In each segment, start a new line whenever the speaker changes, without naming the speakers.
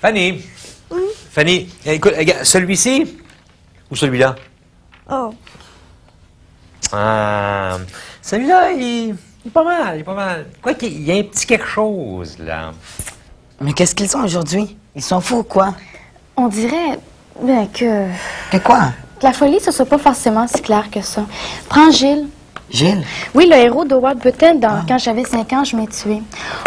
Fanny! Fanny, écoute, regarde, celui-ci ou celui-là?
Oh.
Ah, celui-là, il est pas mal, il est pas mal. Quoi qu'il y a un petit quelque chose, là.
Mais qu'est-ce qu'ils sont aujourd'hui? Ils sont fous ou quoi?
On dirait que
quoi?
la folie, ce soit pas forcément si clair que ça. Prends Gilles.
Gilles?
Oui, le héros de Walt Button dans Quand j'avais 5 ans, je m'ai tué.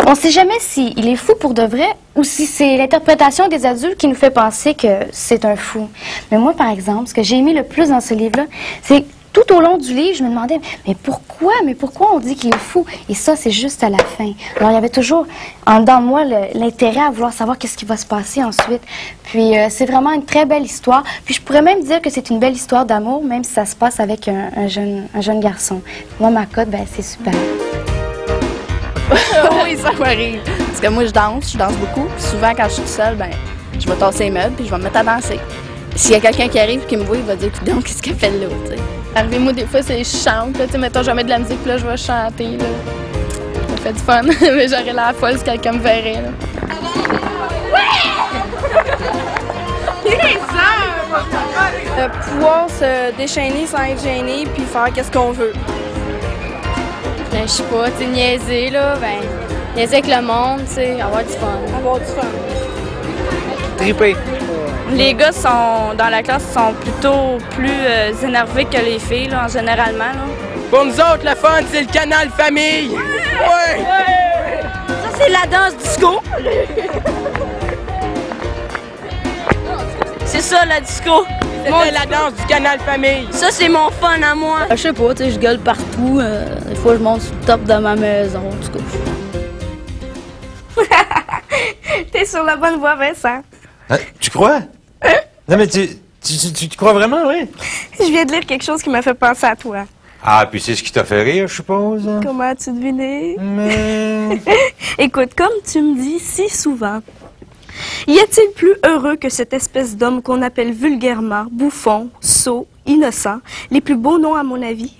On sait jamais s'il est fou pour de vrai ou si c'est l'interprétation des adultes qui nous fait penser que c'est un fou. Mais moi, par exemple, ce que j'ai aimé le plus dans ce livre-là, c'est tout au long du livre, je me demandais, mais pourquoi on dit qu'il est fou? Et ça, c'est juste à la fin. Alors, il y avait toujours, en dedans de moi, l'intérêt à vouloir savoir qu'est-ce qui va se passer ensuite. Puis, c'est vraiment une très belle histoire. Puis, je pourrais même dire que c'est une belle histoire d'amour, même si ça se passe avec un jeune garçon. Moi, ma cote, ben, c'est super.
Oui, ça m'arrive. Parce que moi, je danse beaucoup. Puis souvent, quand je suis toute seule, ben, je vais tasser les meubles puis je vais me mettre à danser. S'il y a quelqu'un qui arrive et qui me voit, il va dire « Donc, qu'est-ce qu'elle fait là? » Arrivé, moi, des fois, c'est je chante. Là, mettons, je vais mettre de la musique, puis là, je vais chanter. Là. Ça fait du fun. Mais j'aurais l'air folle si quelqu'un me verrait. Là. Pouvoir se déchaîner sans être gêné, puis faire qu'est-ce qu'on veut.
Ben, je sais pas, tu sais, niaiser, là, ben, niaiser avec le monde, tu sais, avoir du fun.
Avoir du fun.
Triper.
Les gars sont dans la classe sont plutôt plus énervés que les filles, là, généralement. Là.
Pour nous autres, le fun, c'est le canal famille! Ouais!
Ça, c'est la danse disco! C'est ça, la disco!
C'était la danse du canal famille!
Ça, c'est mon fun à moi!
Je sais pas, tu sais, je gueule partout. Des fois, je monte sur le top de ma maison, en tout cas.
T'es sur la bonne voie, Vincent.
Hein, tu crois? Non, mais tu crois vraiment, oui?
Je viens de lire quelque chose qui m'a fait penser à toi.
Ah, puis c'est ce qui t'a fait rire, je suppose?
Comment as-tu deviné?
Mais...
Écoute, comme tu me dis si souvent, y a-t-il plus heureux que cette espèce d'homme qu'on appelle vulgairement bouffon, sot, innocent, les plus beaux noms à mon avis?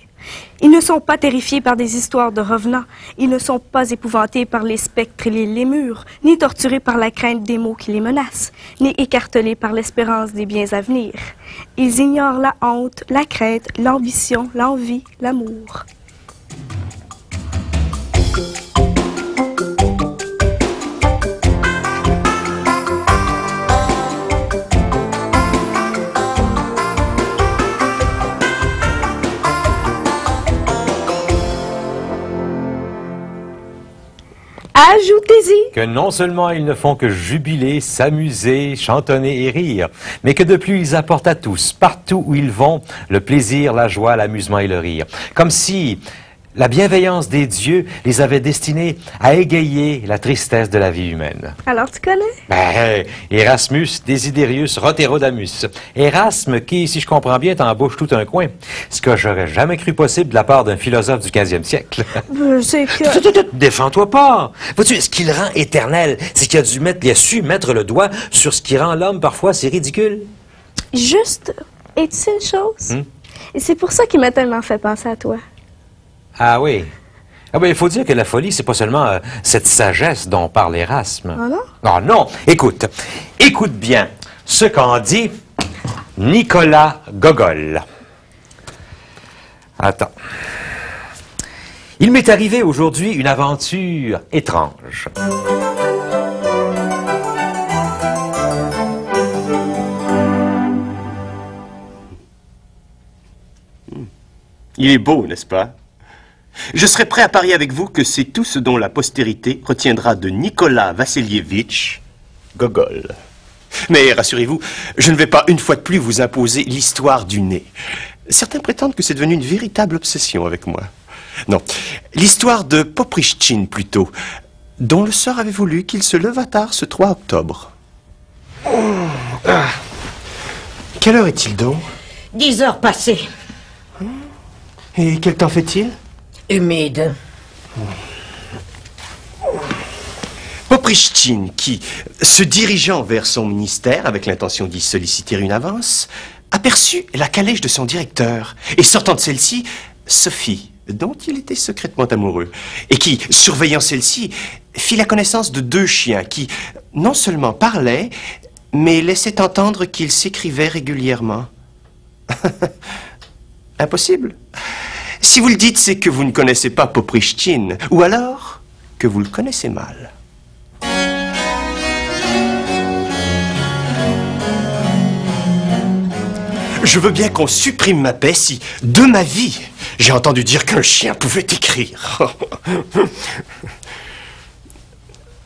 Ils ne sont pas terrifiés par des histoires de revenants. Ils ne sont pas épouvantés par les spectres et les lémures, ni torturés par la crainte des maux qui les menacent, ni écartelés par l'espérance des biens à venir. Ils ignorent la honte, la crainte, l'ambition, l'envie, l'amour. Ajoutez-y
Que non seulement ils ne font que jubiler, s'amuser, chantonner et rire, mais que de plus ils apportent à tous, partout où ils vont, le plaisir, la joie, l'amusement et le rire. Comme si la bienveillance des dieux les avait destinés à égayer la tristesse de la vie humaine.
Alors, tu connais?
Ben, Erasmus Desiderius Roterodamus. Erasme qui, si je comprends bien, t'embauche tout un coin. Ce que j'aurais jamais cru possible de la part d'un philosophe du 15e siècle.
C'est que...
Défends-toi pas! Vois-tu, ce qui le rend éternel, c'est qu'il a su mettre le doigt sur ce qui rend l'homme parfois si ridicule.
Juste, et tu sais une chose? Et c'est pour ça qu'il m'a tellement fait penser à toi.
Ah oui. Ah ben, il faut dire que la folie, c'est pas seulement cette sagesse dont parle Erasme.
Ah non?
Ah non. Écoute bien ce qu'en dit Nicolas Gogol. Attends. Il m'est arrivé aujourd'hui une aventure étrange.
Il est beau, n'est-ce pas? Je serais prêt à parier avec vous que c'est tout ce dont la postérité retiendra de Nicolas Vassilievitch Gogol. Mais rassurez-vous, je ne vais pas une fois de plus vous imposer l'histoire du nez. Certains prétendent que c'est devenu une véritable obsession avec moi. Non, l'histoire de Poprichtchin plutôt, dont le sort avait voulu qu'il se levât tard ce 3 octobre. Quelle heure est-il donc?
10 heures passées.
Et quel temps fait-il?
Humide.
Poprichtchin, qui, se dirigeant vers son ministère avec l'intention d'y solliciter une avance, aperçut la calèche de son directeur et, sortant de celle-ci, Sophie, dont il était secrètement amoureux, et qui, surveillant celle-ci, fit la connaissance de 2 chiens qui, non seulement parlait, mais laissait entendre qu'il s'écrivait régulièrement. Impossible. Si vous le dites, c'est que vous ne connaissez pas Poprishchin, ou alors que vous le connaissez mal. Je veux bien qu'on supprime ma paix si, de ma vie, j'ai entendu dire qu'un chien pouvait écrire.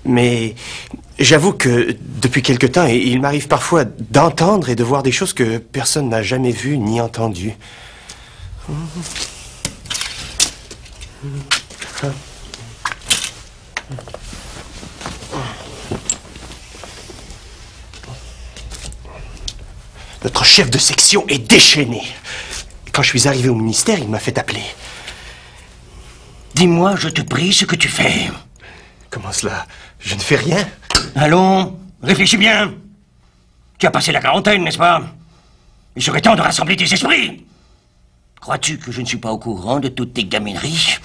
Mais j'avoue que depuis quelque temps, il m'arrive parfois d'entendre et de voir des choses que personne n'a jamais vues ni entendues. Notre chef de section est déchaîné. Quand je suis arrivé au ministère, il m'a fait appeler.
Dis-moi, je te prie, ce que tu fais.
Comment cela? Je ne fais rien.
Allons, réfléchis bien. Tu as passé la quarantaine, n'est-ce pas? Il serait temps de rassembler tes esprits. Crois-tu que je ne suis pas au courant de toutes tes gamineries?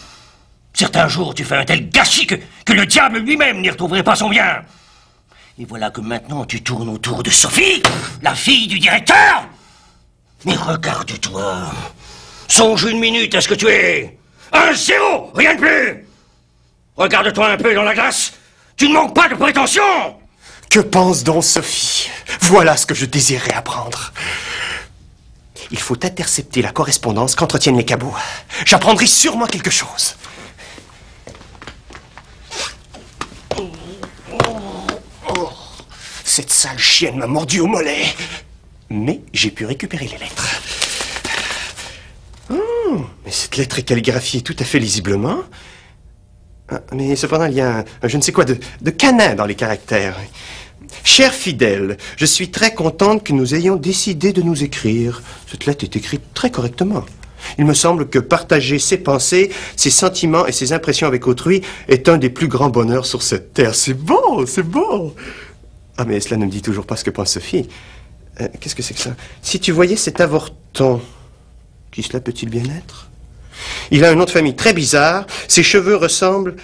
Certains jours, tu fais un tel gâchis que le diable lui-même n'y retrouverait pas son bien. Et voilà que maintenant, tu tournes autour de Sophie, la fille du directeur. Mais regarde-toi. Songe une minute à ce que tu es. 1-0, rien de plus. Regarde-toi un peu dans la glace. Tu ne manques pas de prétention.
Que pense donc Sophie? Voilà ce que je désirais apprendre. Il faut intercepter la correspondance qu'entretiennent les cabots. J'apprendrai sûrement quelque chose. Cette sale chienne m'a mordu au mollet. Mais j'ai pu récupérer les lettres. Mais cette lettre est calligraphiée tout à fait lisiblement. Mais cependant, il y a un je ne sais quoi de canin dans les caractères. Cher fidèle, je suis très contente que nous ayons décidé de nous écrire. Cette lettre est écrite très correctement. Il me semble que partager ses pensées, ses sentiments et ses impressions avec autrui est un des plus grands bonheurs sur cette terre. C'est beau, c'est beau. Ah, mais cela ne me dit toujours pas ce que pense Sophie. Qu'est-ce que c'est que ça? Si tu voyais cet avorton, qui cela peut-il bien être? Il a un nom de famille très bizarre. Ses cheveux ressemblent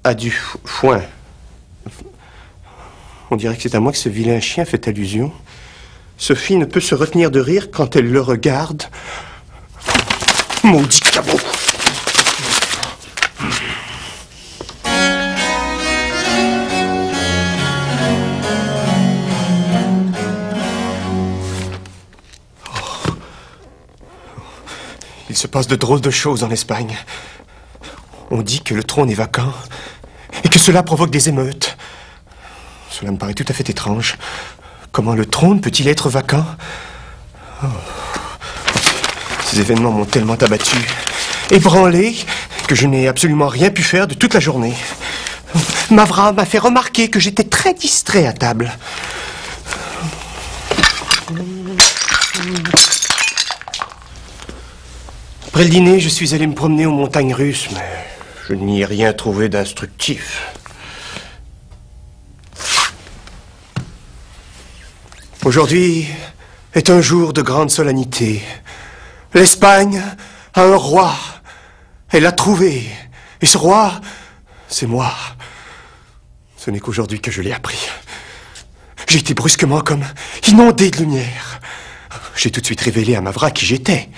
à du foin. On dirait que c'est à moi que ce vilain chien fait allusion. Sophie ne peut se retenir de rire quand elle le regarde. Maudit cabot! Il se passe de drôles de choses en Espagne. On dit que le trône est vacant et que cela provoque des émeutes. Cela me paraît tout à fait étrange. Comment le trône peut-il être vacant? Ces événements m'ont tellement abattu, ébranlé, que je n'ai absolument rien pu faire de toute la journée. Mavra m'a fait remarquer que j'étais très distrait à table. Après le dîner, je suis allé me promener aux montagnes russes, mais je n'y ai rien trouvé d'instructif. Aujourd'hui est un jour de grande solennité. L'Espagne a un roi. Elle l'a trouvé. Et ce roi, c'est moi. Ce n'est qu'aujourd'hui que je l'ai appris. J'ai été brusquement comme inondé de lumière. J'ai tout de suite révélé à Mavra qui j'étais.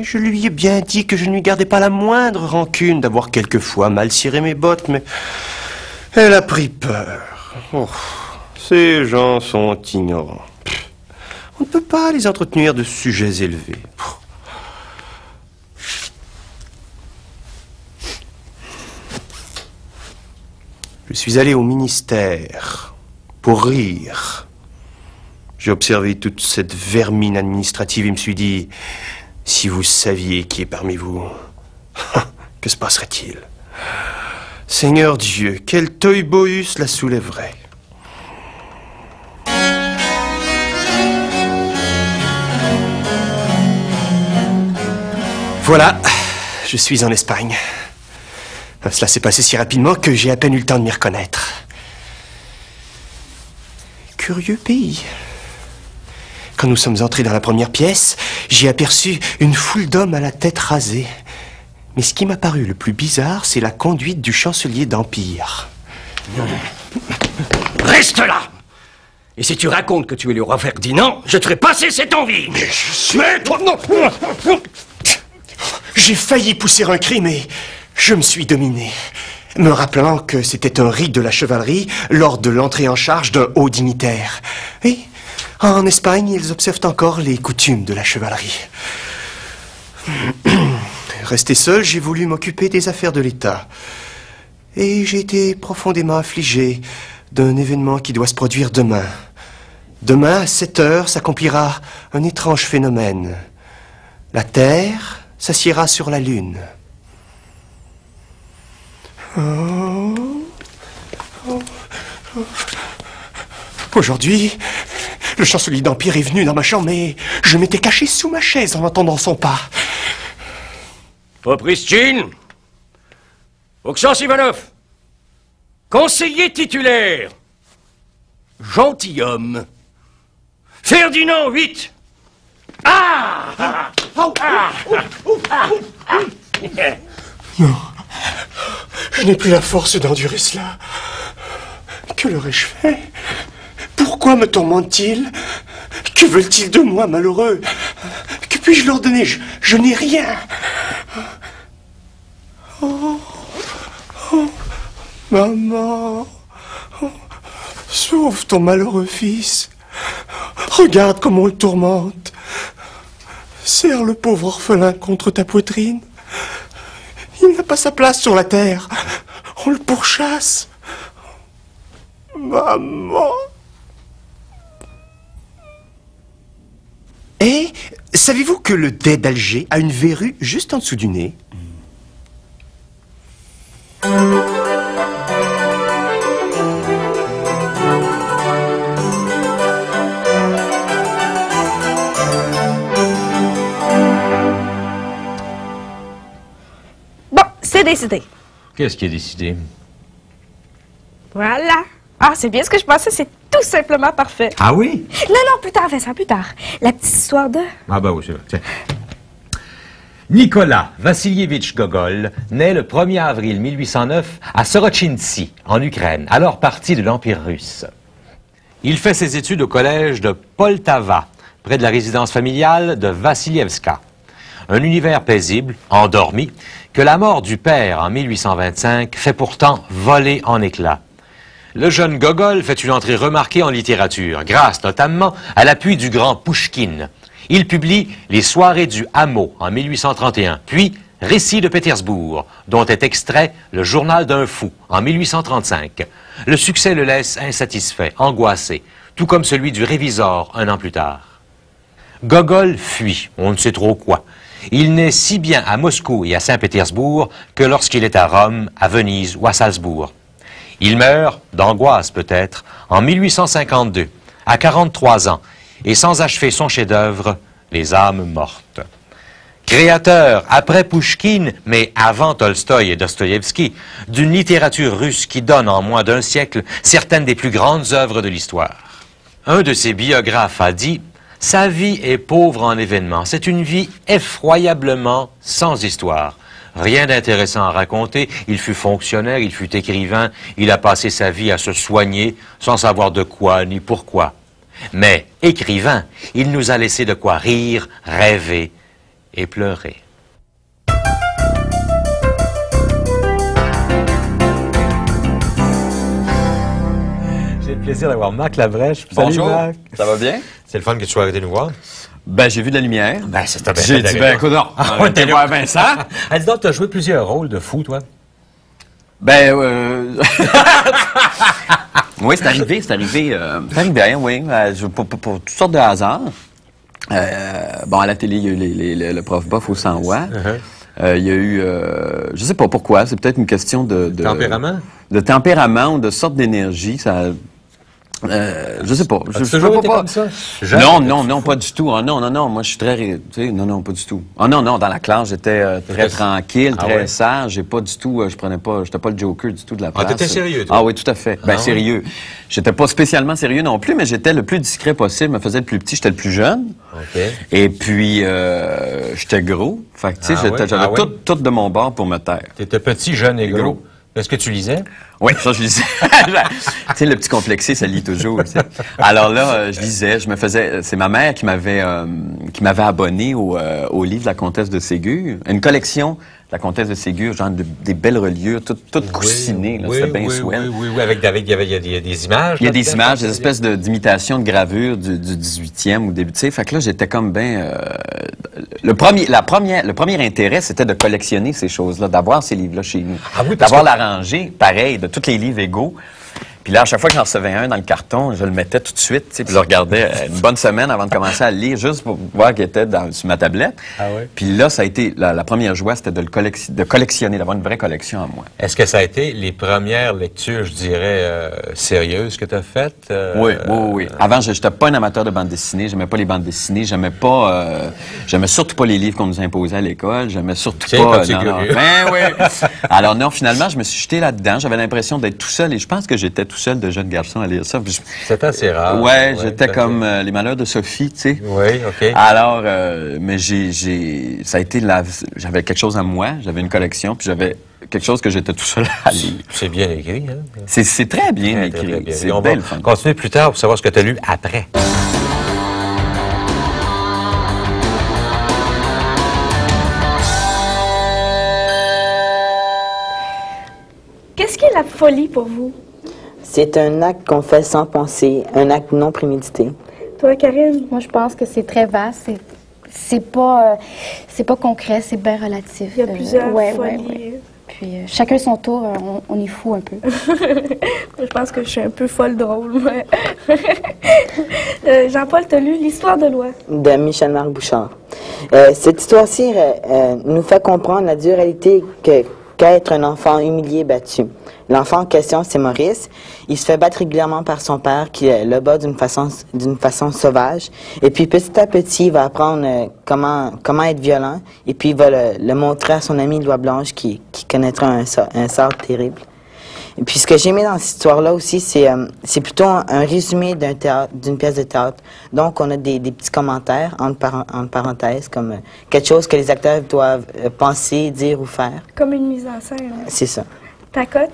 Je lui ai bien dit que je ne lui gardais pas la moindre rancune d'avoir quelquefois mal ciré mes bottes, mais elle a pris peur. Oh, ces gens sont ignorants. On ne peut pas les entretenir de sujets élevés. Je suis allé au ministère pour rire. J'ai observé toute cette vermine administrative et me suis dit... Si vous saviez qui est parmi vous, que se passerait-il? Seigneur Dieu, quel tollboïus la soulèverait? Voilà, je suis en Espagne. Cela s'est passé si rapidement que j'ai à peine eu le temps de m'y reconnaître.
curieux pays. Quand nous sommes entrés dans la première pièce, j'ai aperçu une foule d'hommes à la tête rasée. Mais ce qui m'a paru le plus bizarre, c'est la conduite du chancelier d'Empire.
Reste là! Et si tu racontes que tu es le roi Ferdinand, je te ferai passer cette envie!
Mais toi, non! J'ai failli pousser un cri, mais je me suis dominé, me rappelant que c'était un rite de la chevalerie lors de l'entrée en charge d'un haut dignitaire. Et en Espagne, ils observent encore les coutumes de la chevalerie. Resté seul, j'ai voulu m'occuper des affaires de l'État. Et j'ai été profondément affligé d'un événement qui doit se produire demain. Demain, à 7 heures, s'accomplira un étrange phénomène. La Terre s'assiera sur la Lune. Aujourd'hui, le chancelier d'Empire est venu dans ma chambre, mais je m'étais caché sous ma chaise en entendant son pas.
Opristine, Oxens Ivanov, conseiller titulaire, gentilhomme, Ferdinand VIII.
Non, je n'ai plus la force d'endurer cela. Que leur ai-je fait? Pourquoi me tourmentent-ils? Que veulent-ils de moi, malheureux? Que puis-je leur donner? Je n'ai rien. Maman, sauve ton malheureux fils. Regarde comment on le tourmente. Serre le pauvre orphelin contre ta poitrine. Il n'a pas sa place sur la terre. On le pourchasse. Maman. Et savez-vous que le dais d'Alger a une verrue juste en dessous du nez?
Bon, c'est décidé.
Qu'est-ce qui est décidé?
Voilà. Ah, c'est bien ce que je pensais, c'est tout simplement parfait.
Ah oui?
Non, plus tard, Vincent, plus tard. La petite histoire de...
Ah bah oui, c'est vrai. Tiens. Nicolas Vassilievitch Gogol naît le 1er avril 1809 à Sorochintsy, en Ukraine, alors partie de l'Empire russe. Il fait ses études au collège de Poltava, près de la résidence familiale de Vassilievska. Un univers paisible, endormi, que la mort du père en 1825 fait pourtant voler en éclats. Le jeune Gogol fait une entrée remarquée en littérature, grâce notamment à l'appui du grand Pouchkine. Il publie Les Soirées du Hameau en 1831, puis Récits de Pétersbourg, dont est extrait Le Journal d'un fou en 1835. Le succès le laisse insatisfait, angoissé, tout comme celui du Révisor un an plus tard. Gogol fuit, on ne sait trop quoi. Il n'est si bien à Moscou et à Saint-Pétersbourg que lorsqu'il est à Rome, à Venise ou à Salzbourg. Il meurt, d'angoisse peut-être, en 1852, à 43 ans, et sans achever son chef-d'œuvre, Les âmes mortes. Créateur, après Pouchkine, mais avant Tolstoï et Dostoïevski, d'une littérature russe qui donne en moins d'un siècle certaines des plus grandes œuvres de l'histoire. Un de ses biographes a dit « Sa vie est pauvre en événements, c'est une vie effroyablement sans histoire. Rien d'intéressant à raconter, il fut fonctionnaire, il fut écrivain, il a passé sa vie à se soigner sans savoir de quoi ni pourquoi. Mais, écrivain, il nous a laissé de quoi rire, rêver et pleurer. » J'ai le plaisir d'avoir Marc Labrèche.
Bonjour,
salut Marc.
Ça va bien?
C'est le fun que tu sois arrêté de nous voir.
Ben, j'ai vu de la lumière.
Ben, c'est bien.
J'ai dit, ben, écoute, on était voir Vincent.
Dis donc, tu as joué plusieurs rôles de fou, toi.
Ben, oui, c'est arrivé, hein, oui, pour toutes sortes de hasards. Bon, à la télé, il y a eu le prof bof au 100 watts. Il y a eu, je sais pas pourquoi, c'est peut-être une question de...
Tempérament?
De tempérament ou de sorte d'énergie, ça... Je sais pas.
As-tu toujours été comme ça?
Non, pas du tout. Ah, non, moi je suis très... Tu sais, non, pas du tout. Ah non, dans la classe, j'étais très tranquille, très sage. J'ai pas du tout... j'étais pas le joker du tout de la classe.
Ah, t'étais sérieux, toi?
Ah oui, tout à fait. Sérieux. J'étais pas spécialement sérieux non plus, mais j'étais le plus discret possible. Je me faisais le plus petit, j'étais le plus jeune.
OK.
Et puis, j'étais gros. Fait que, tu sais, j'avais tout de mon bord pour me taire.
T'étais petit, jeune et gros. Est-ce que tu lisais?
Oui, ça, je lisais. Tu sais, le petit complexé, ça lit toujours. Tu sais. Alors là, je lisais, je me faisais... C'est ma mère qui m'avait abonné au livre de la comtesse de Ségur. Une collection de la comtesse de Ségur, genre des belles reliures, toutes coussinées. Là, c'était bien swell.
Oui, avec il y a des images.
Il y a des images, des espèces d'imitations de gravures du 18e ou début. Tu sais, fait que là, j'étais comme bien... Le premier intérêt, c'était de collectionner ces choses-là, d'avoir ces livres-là chez nous.
Ah oui,
d'avoir la rangée, pareil, de tous les livres égaux. Puis là, à chaque fois que j'en recevais un dans le carton, je le mettais tout de suite, tu sais, puis je le regardais une bonne semaine avant de commencer à le lire, juste pour voir qu'il était sur ma tablette.
Ah oui?
Puis là, ça a été la première joie, c'était de collectionner, d'avoir une vraie collection à moi.
Est-ce que ça a été les premières lectures, je dirais, sérieuses que tu as faites?
Oui. Avant, je n'étais pas un amateur de bande dessinée, j'aimais pas les bandes dessinées, j'aimais surtout pas les livres qu'on nous imposait à l'école, j'aimais surtout pas... oui. Alors non, finalement, je me suis jeté là-dedans, j'avais l'impression d'être tout seul, et je pense que j'étais tout seul de jeune garçon à lire ça.
C'est assez rare.
Ouais, j'étais comme Les Malheurs de Sophie, tu sais.
Oui, OK.
Alors, mais ça a été j'avais quelque chose à moi, j'avais une collection, puis j'avais quelque chose que j'étais tout seul à lire.
C'est bien écrit, hein?
C'est très bien écrit. C'est
on
belle.
va continuer plus tard pour savoir ce que tu as lu après.
Qu'est-ce qu'est la folie pour vous?
C'est un acte qu'on fait sans penser, un acte non prémédité.
Toi, Karine?
Moi, je pense que c'est très vaste. C'est pas concret, c'est bien relatif.
Il y a plusieurs folies.
Ouais. Puis chacun son tour, on est fou un peu.
Je pense que je suis un peu folle drôle. Ouais. Jean-Paul, t'as lu L'Histoire de loi?
De Michel-Marc Bouchard. Cette histoire-ci nous fait comprendre la dualité qu'à être un enfant humilié et battu. L'enfant en question, c'est Maurice. Il se fait battre régulièrement par son père, qui le bat d'une façon sauvage. Et puis, petit à petit, il va apprendre comment être violent. Et puis, il va le montrer à son ami Loi Blanche, qui connaîtra un sort terrible. Et puis, ce que j'ai aimé dans cette histoire-là aussi, c'est plutôt un résumé d'une pièce de théâtre. Donc, on a des petits commentaires, entre parenthèses, comme quelque chose que les acteurs doivent penser, dire ou faire.
Comme une mise en scène. Hein?
C'est ça.
Ta cote?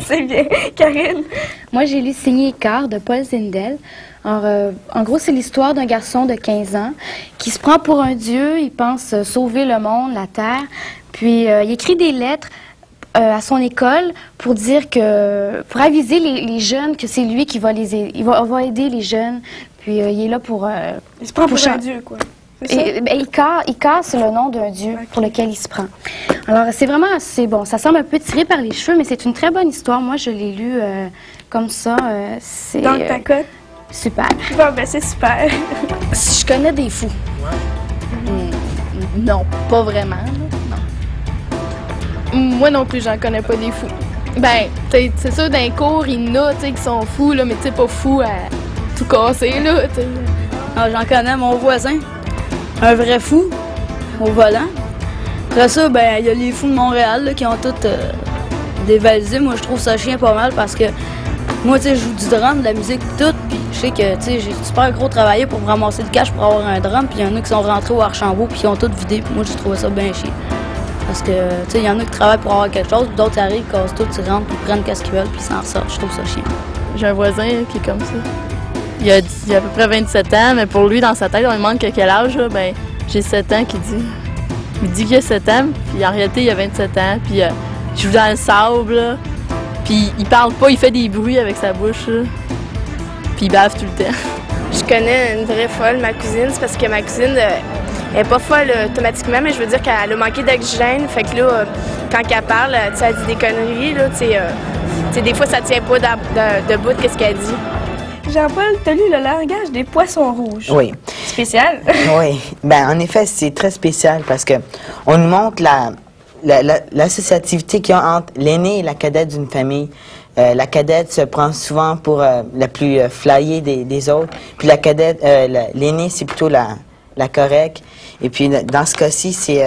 C'est bien. Karine?
Moi, j'ai lu Signé Écart de Paul Zindel. Alors, en gros, c'est l'histoire d'un garçon de 15 ans qui se prend pour un dieu. Il pense sauver le monde, la terre. Puis, il écrit des lettres à son école pour dire pour aviser les jeunes que c'est lui qui va il va aider les jeunes. Puis, il est là pour...
il se prend pour un dieu, quoi.
Il casse le nom d'un dieu pour lequel il se prend. Alors, c'est vraiment assez bon. Ça semble un peu tiré par les cheveux, mais c'est une très bonne histoire. Moi, je l'ai lu comme ça.
Donc, ta cote?
Super.
Bon, ben, c'est super.
Si je connais des fous? Non, pas vraiment. Non. Moi non plus, j'en connais pas des fous. Ben, c'est sûr, dans les cours, il y en a, qui sont fous, là, mais tu sais, pas fous à tout casser, là, tu sais.
Ah, j'en connais, mon voisin. Un vrai fou, au volant. Après ça, ben, il y a les fous de Montréal là, qui ont tous dévalisé. Moi, je trouve ça chien pas mal parce que moi, tu sais, je joue du drum, de la musique, tout. Puis je sais que, tu sais, j'ai super gros travaillé pour ramasser le cash pour avoir un drum. Puis il y en a qui sont rentrés au Archambault puis qui ont tout vidé. Puis moi, j'ai trouvé ça bien chiant. Parce que, tu sais, il y en a qui travaillent pour avoir quelque chose, d'autres arrivent, cassent tout, ils rentrent, puis prennent qu'est-ce qu'ils veulent, puis ils s'en sortent. Je trouve ça chiant.
J'ai un voisin qui est comme ça. Il a à peu près 27 ans, mais pour lui, dans sa tête, on lui demande quel âge, là, ben, j'ai 7 ans qu'il dit. Il dit qu'il a 7 ans, puis en réalité, il a 27 ans, puis il joue dans le sable, là, puis il parle pas, il fait des bruits avec sa bouche, là, puis il bave tout le temps.
Je connais une vraie folle, ma cousine, c'est parce que ma cousine elle est pas folle automatiquement, mais je veux dire qu'elle a manqué d'oxygène, fait que là, quand elle parle, tu sais, elle dit des conneries, là, tu sais, des fois, ça tient pas debout qu'est-ce qu'elle dit.
Jean-Paul, t'as lu Le langage des poissons rouges.
Oui.
Spécial.
Oui. Ben, en effet, c'est très spécial parce que on nous montre l'associativité qu'il y a entre l'aîné et la cadette d'une famille. La cadette se prend souvent pour la plus flyée des autres. Puis la cadette, l'aînée, c'est plutôt la correcte. Et puis dans ce cas-ci, c'est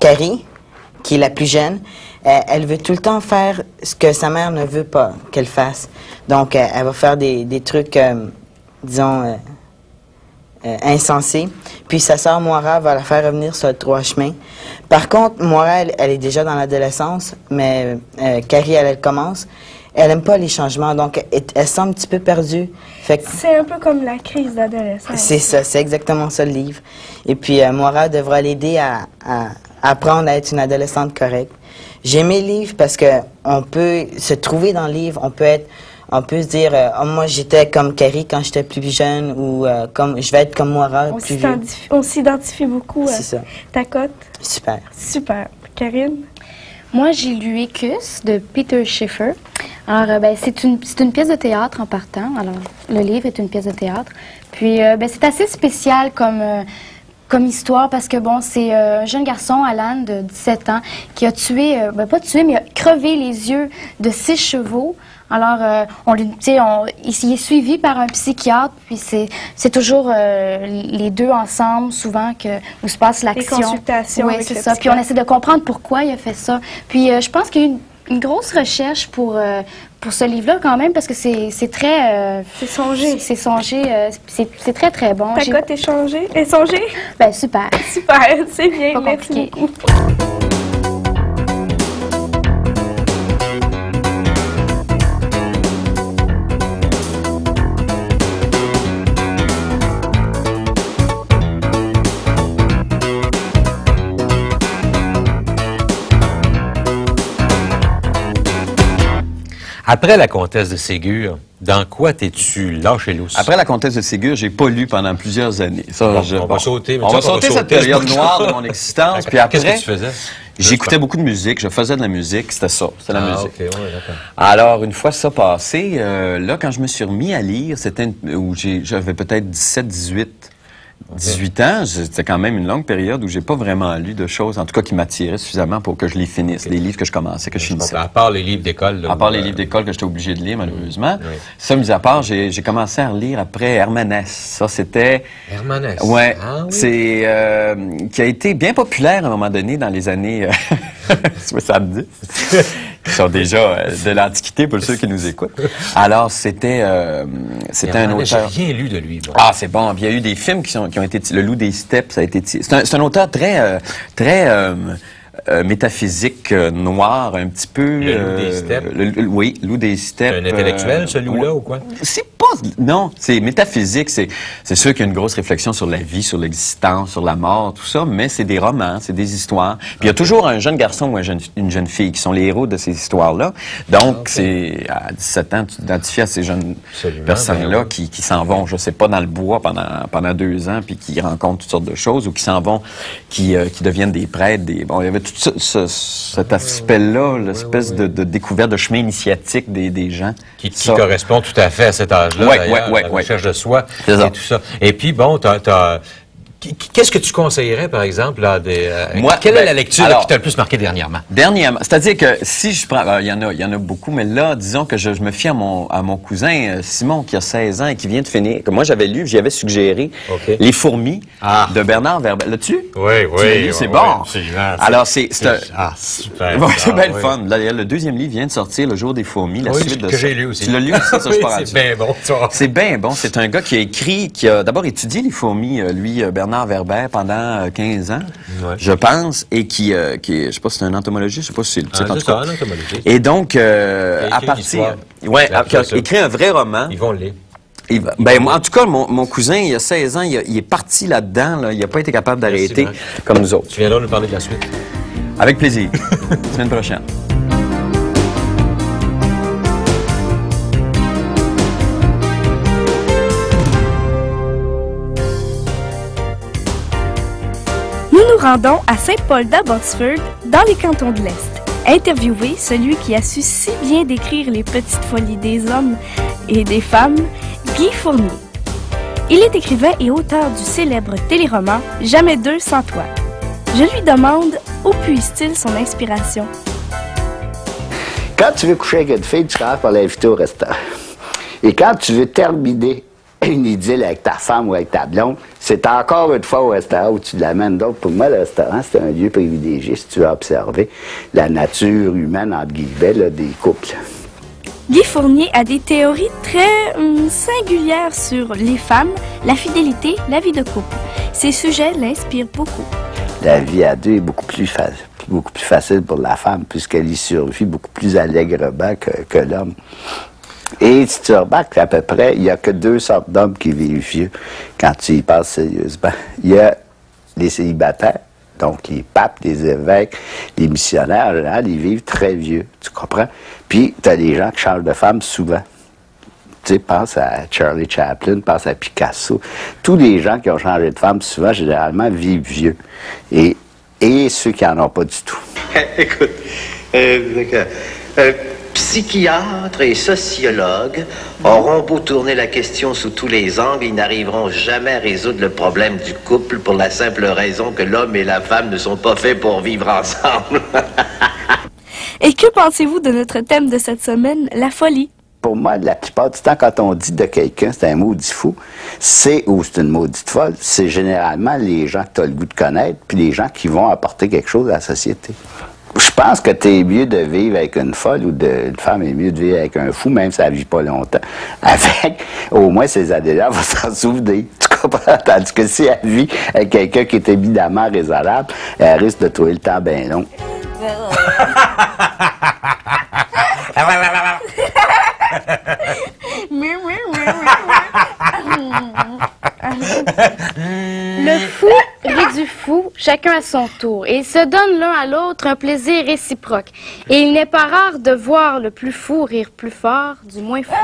Carrie, qui est la plus jeune. Elle veut tout le temps faire ce que sa mère ne veut pas qu'elle fasse. Donc, elle va faire des trucs, disons, insensés. Puis sa sœur Moira va la faire revenir sur le droit chemin. Par contre, Moira, elle est déjà dans l'adolescence, mais Carrie, elle commence. Elle aime pas les changements, donc elle semble un petit peu perdue.
C'est un peu comme la crise d'adolescence.
C'est ça, c'est exactement ça le livre. Et puis, Moira devra l'aider à apprendre à être une adolescente correcte. J'ai aimé le livre parce que on peut se trouver dans le livre, on peut se dire oh, moi j'étais comme Carrie quand j'étais plus jeune ou comme je vais être comme Moira plus vieux.
On s'identifie beaucoup.
C'est ça.
Ta cote?
Super.
Super. Karine?
Moi, j'ai lu Écus de Peter Schiffer. Alors, c'est une pièce de théâtre en partant. Alors, le livre est une pièce de théâtre. Puis, c'est assez spécial comme histoire parce que, bon, c'est un jeune garçon, Alan, de 17 ans, qui a tué, pas tué, mais a crevé les yeux de 6 chevaux. Alors, il est suivi par un psychiatre, puis c'est toujours les deux ensemble, souvent, où se passe l'action.
Les consultations.
Oui, c'est ça. Puis on essaie de comprendre pourquoi il a fait ça. Puis je pense qu'il y a eu une grosse recherche pour ce livre-là, quand même, parce que c'est très...
c'est songé.
C'est songé. C'est très, très bon.
Ta cote est songée? Est songée?
Ben, super.
Super, c'est bien.
Pas
merci
compliqué.
beaucoup.
Après la comtesse de Ségur, dans quoi t'es-tu lâché lousse?
Après la comtesse de Ségur, j'ai pas lu pendant plusieurs années. Ça,
on va sauter.
On va sauter cette période noire de mon existence. Puis après,
qu'est-ce que tu faisais?
J'écoutais beaucoup de musique, je faisais de la musique, c'était ça, c'était la musique.
Okay, ouais, d'accord.
Alors, une fois ça passé, là, quand je me suis remis à lire, c'était où j'avais peut-être 18 ans, c'était quand même une longue période où j'ai pas vraiment lu de choses, en tout cas qui m'attiraient suffisamment pour que je les finisse, les livres que je commençais, que je finissais.
À part les livres d'école.
À part les livres d'école que j'étais obligé de lire, malheureusement. Oui. Ça, mis à part, j'ai commencé à relire après Hermanès. Ça, c'était...
Hermanès?
Ouais.
Ah, oui.
C'est... qui a été bien populaire à un moment donné dans les années 70. Qui sont déjà de l'Antiquité pour ceux qui nous écoutent. Alors, c'était un auteur...
J'ai rien lu de lui. Bon.
Ah, c'est bon. Puis il y a eu des films qui ont été... Le Loup des Steppes, ça a été... C'est un auteur très métaphysique noir, un petit peu...
Le Loup des Steppes?
Oui, Loup des Steppes.
C'est un intellectuel, ce loup-là, ou quoi?
C'est pas... Non, c'est métaphysique. C'est sûr qu'il y a une grosse réflexion sur la vie, sur l'existence, sur la mort, tout ça, mais c'est des romans, c'est des histoires. Puis il y a toujours un jeune garçon ou une jeune fille qui sont les héros de ces histoires-là. Donc, c'est à 17 ans, tu t'identifies à ces jeunes personnes-là qui s'en vont, je sais pas, dans le bois pendant 2 ans, puis qui rencontrent toutes sortes de choses, ou qui s'en vont, qui deviennent des prêtres. Bon, il y avait tout cet aspect-là, l'espèce de découverte de chemin initiatique des gens.
Qui correspond tout à fait à cet âge-là, la recherche de soi et tout ça. Et puis, bon, qu'est-ce que tu conseillerais, par exemple, là, quelle est la lecture qui t'a le plus marqué dernièrement?
Dernièrement, c'est-à-dire que si je prends... Il y en a beaucoup, mais là, disons que je me fie à mon cousin Simon, qui a 16 ans et qui vient de finir, que moi j'avais lu, j'y avais suggéré Les fourmis de Bernard Werber. L'as-tu?
Oui,
c'est bon. Alors, c'est
super.
Bon, c'est bien le fun. Là, le 2e livre vient de sortir, Le jour des fourmis, la suite de ça.
Que j'ai lu aussi.
Tu l'as lu aussi, ça, je parle.
C'est bien bon.
C'est bien bon. C'est un gars qui a d'abord étudié les fourmis, lui, Bernard Werber, pendant 15 ans, je pense, et qui je sais pas si c'est un entomologiste, je sais pas si c'est le titre, en tout cas.
Un entomologiste.
Et donc, à partir... Ouais, qui a écrit un vrai roman.
Ils vont le lire.
Ben, en tout cas, mon cousin, il y a 16 ans, il est parti là-dedans, là, il n'a pas été capable d'arrêter, comme nous autres.
Tu viendras nous parler de la suite.
Avec plaisir. Semaine prochaine.
Nous nous rendons à Saint-Paul-d'Abbotsford, dans les cantons de l'Est. Interviewer celui qui a su si bien décrire les petites folies des hommes et des femmes, Guy Fournier. Il est écrivain et auteur du célèbre téléroman « Jamais deux sans toi ». Je lui demande où puise-t-il son inspiration.
Quand tu veux coucher avec une fille, tu commences par l'inviter au restaurant. Et quand tu veux terminer une idylle avec ta femme ou avec ta blonde, c'est encore une fois au restaurant où tu l'amènes. Donc, pour moi, le restaurant, c'est un lieu privilégié si tu veux observer la nature humaine, entre guillemets, là, des couples.
Guy Fournier a des théories très singulières sur les femmes, la fidélité, la vie de couple. Ces sujets l'inspirent beaucoup.
La vie à deux est beaucoup plus facile pour la femme puisqu'elle y survit beaucoup plus allègrement que l'homme. Et si tu remarques, à peu près, il n'y a que 2 sortes d'hommes qui vivent vieux quand tu y passes sérieusement. Il y a les célibataires, donc les papes, les évêques, les missionnaires, en général, ils vivent très vieux, tu comprends? Puis, tu as des gens qui changent de femme souvent. Tu sais, pense à Charlie Chaplin, pense à Picasso. Tous les gens qui ont changé de femme souvent, généralement, vivent vieux. Et ceux qui n'en ont pas du tout.
Écoute, psychiatres et sociologues auront beau tourner la question sous tous les angles, ils n'arriveront jamais à résoudre le problème du couple pour la simple raison que l'homme et la femme ne sont pas faits pour vivre ensemble.
Et que pensez-vous de notre thème de cette semaine, la folie?
Pour moi, la plupart du temps, quand on dit de quelqu'un, c'est un maudit fou, ou c'est une maudite folle, c'est généralement les gens que tu as le goût de connaître, puis les gens qui vont apporter quelque chose à la société. Je pense que t'es mieux de vivre avec une folle ou une femme est mieux de vivre avec un fou, même si elle ne vit pas longtemps. Avec, au moins, ces années-là, elle va s'en souvenir. Tu comprends? Tandis que si elle vit avec quelqu'un qui est évidemment raisonnable, elle risque de trouver le temps bien long.
Le fou rit du fou, chacun à son tour, et ils se donnent l'un à l'autre un plaisir réciproque. Et il n'est pas rare de voir le plus fou rire plus fort du moins fou.